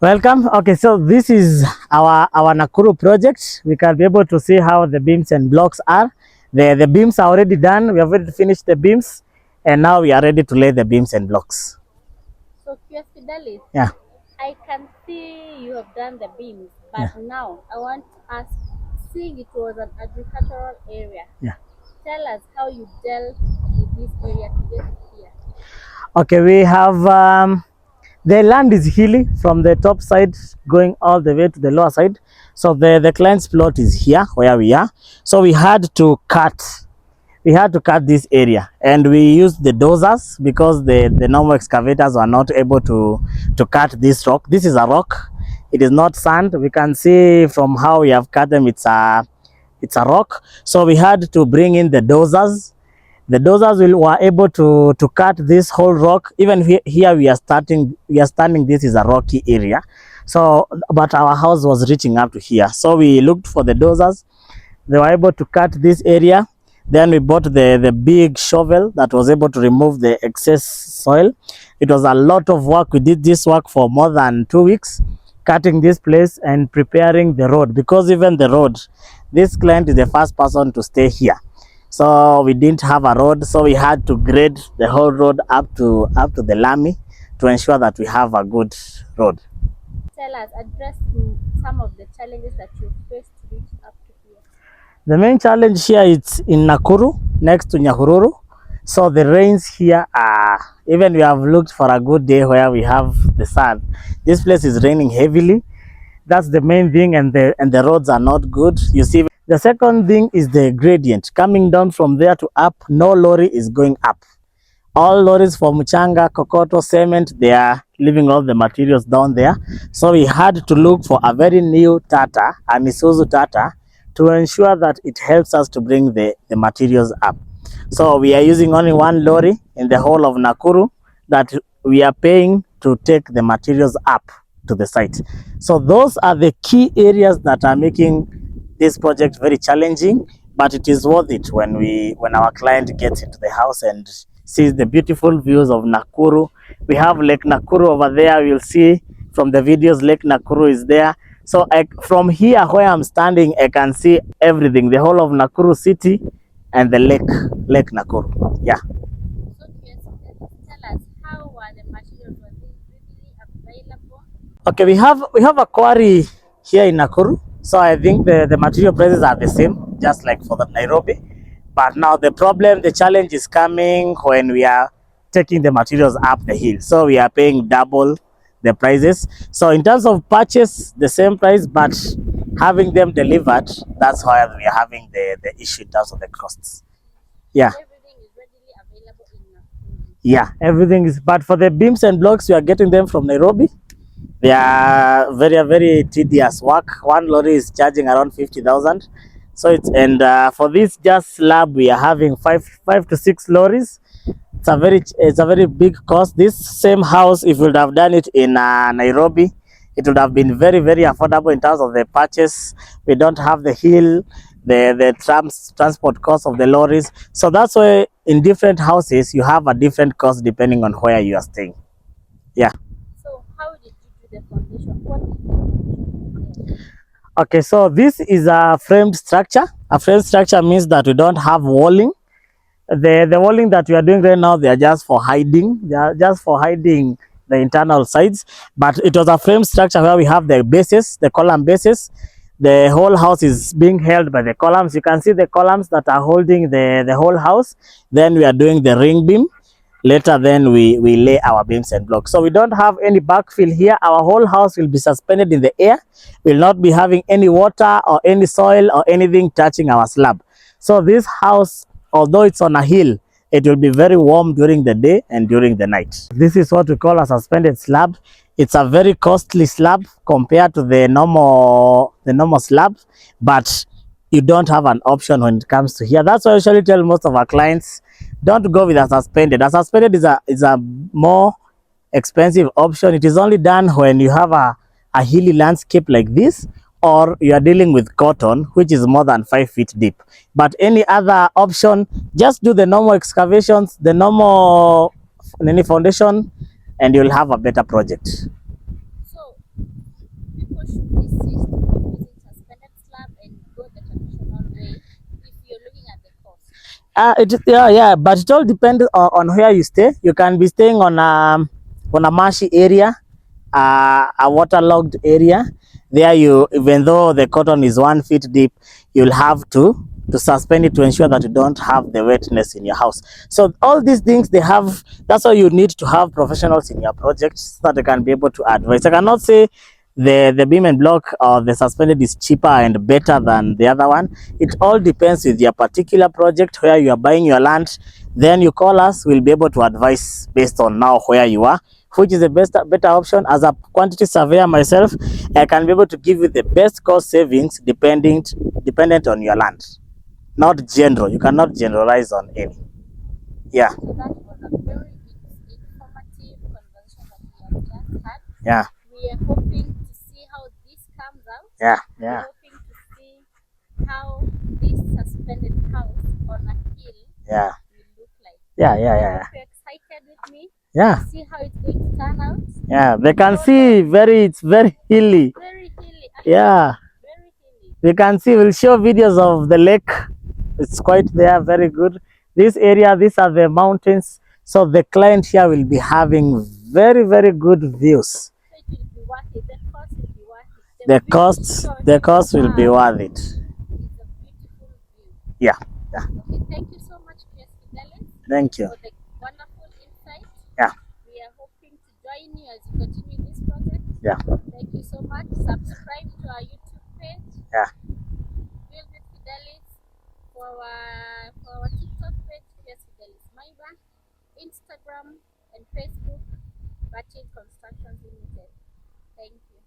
Welcome. Okay, so this is our Nakuru project. We can be able to see how the beams and blocks are. The beams are already done. We have already finished the beams, and now we are ready to lay the beams and blocks. So QS Fidelis, Yeah. I can see you have done the beams, but Yeah. now I want to ask, seeing it was an agricultural area, Yeah. tell us how you dealt with this area to get it here. Okay, we have the land is hilly from the top side going all the way to the lower side. So the client's plot is here where we are. So we had to cut this area, and we used the dozers because the normal excavators were not able to cut this rock. This is a rock, it is not sand. We can see from how we have cut them, it's a rock. So we had to bring in the dozers. The dozers were able to cut this whole rock. Even here we are standing, this is a rocky area. So but our house was reaching up to here, so we looked for the dozers. They were able to cut this area. Then we bought the big shovel that was able to remove the excess soil. It was a lot of work. We did this work for more than 2 weeks, cutting this place and preparing the road, because even the road, this client is the first person to stay here, so we didn't have a road, so we had to grade the whole road up to the Lami to ensure that we have a good road. Tell us, address some of the challenges that you faced to reach up to here. The main challenge here is in Nakuru, next to Nyahururu. So the rains here are, even we have looked for a good day where we have the sun. This place is raining heavily. That's the main thing, and the roads are not good. You see, the second thing is the gradient. Coming down from there to up, no lorry is going up. All lorries for mchanga, kokoto, cement, they are leaving all the materials down there. So we had to look for a very new Tata, a Isuzu Tata, to ensure that it helps us to bring the materials up. So we are using only one lorry in the whole of Nakuru that we are paying to take the materials up to the site. So those are the key areas that are making this project very challenging, but it is worth it when our client gets into the house and sees the beautiful views of Nakuru. We have Lake Nakuru over there. You'll see from the videos, Lake Nakuru is there. So from here where I'm standing, I can see everything, the whole of Nakuru city and the Lake Nakuru. Yeah. So QS Fidelis, tell us, how were the materials, were they readily available? Okay, we have a quarry here in Nakuru. So I think the material prices are the same, just like for the Nairobi. But now the challenge is coming when we are taking the materials up the hill. So we are paying double the prices. So in terms of purchase, the same price, but having them delivered, that's why we are having the issue in terms of the costs. Yeah. Everything is readily available in Nakuru. Yeah, everything is, but for the beams and blocks, we are getting them from Nairobi. They are very tedious work. One lorry is charging around 50,000. So it's, and for this just slab, we are having five to six lorries. It's a very big cost. This same house, if we would have done it in Nairobi, it would have been very affordable in terms of the purchase. We don't have the hill, the transport cost of the lorries. So that's why in different houses you have a different cost depending on where you are staying. Yeah. So how did you do the foundation? What did the foundation do? Okay, so this is a framed structure. A framed structure means that we don't have walling. The walling that we are doing right now, they are just for hiding. They are just for hiding the internal sides. But it was a frame structure where we have the bases, the column bases. The whole house is being held by the columns. You can see the columns that are holding the whole house. Then we are doing the ring beam. Later then we lay our beams and blocks. So we don't have any backfill here. Our whole house will be suspended in the air. We'll not be having any water or any soil or anything touching our slab. So this house, although it's on a hill, it will be very warm during the day and during the night. This is what we call a suspended slab. It's a very costly slab compared to the normal slab, but you don't have an option when it comes to here. That's why I usually tell most of our clients, don't go with a suspended. A suspended is a more expensive option. It is only done when you have a hilly landscape like this, or you are dealing with cotton, which is more than 5 feet deep. But any other option, just do the normal excavations, the normal foundation, and you'll have a better project. So Yeah, but it all depends on where you stay. You can be staying on a marshy area, a waterlogged area. There, you even though the cotton is 1 feet deep, you'll have to suspend it to ensure that you don't have the wetness in your house. So all these things they have. That's why you need to have professionals in your project so that they can be able to advise. I cannot say the beam and block or the suspended is cheaper and better than the other one. It all depends with your particular project where you are buying your land. Then you call us, we'll be able to advise based on now where you are, which is the best better option. As a quantity surveyor myself, I can be able to give you the best cost savings dependent on your land, not general. You cannot generalize on any. Yeah. So that was a very informative conversation that we have just had. Yeah. We are hoping to see how this comes out. Yeah. We're Yeah. hoping to see how this suspended house on a hill Yeah. will look like. Yeah. Yeah. I Yeah. hope you're excited with me Yeah. to see how it's going to turn out. Yeah. They can see it's very hilly. Very hilly. Actually, Yeah. very hilly. We can see, we'll show videos of the lake. It's quite there, very good. This area, these are the mountains. So the client here will be having very, very good views. So it will be worth it. The cost will be worth it. The cost will be worth it. It's a beautiful view. Yeah. Yeah. Okay, thank you so much, QS Fidelis, Thank you. for the wonderful insight. Yeah. We are hoping to join you as you continue this project. Yeah. Thank you so much. Subscribe to our YouTube page. Yeah. Build with Fidelis, for our TikTok page, QS Fidelis Maiba, Instagram and Facebook, Batin Constructions Limited. Thank you.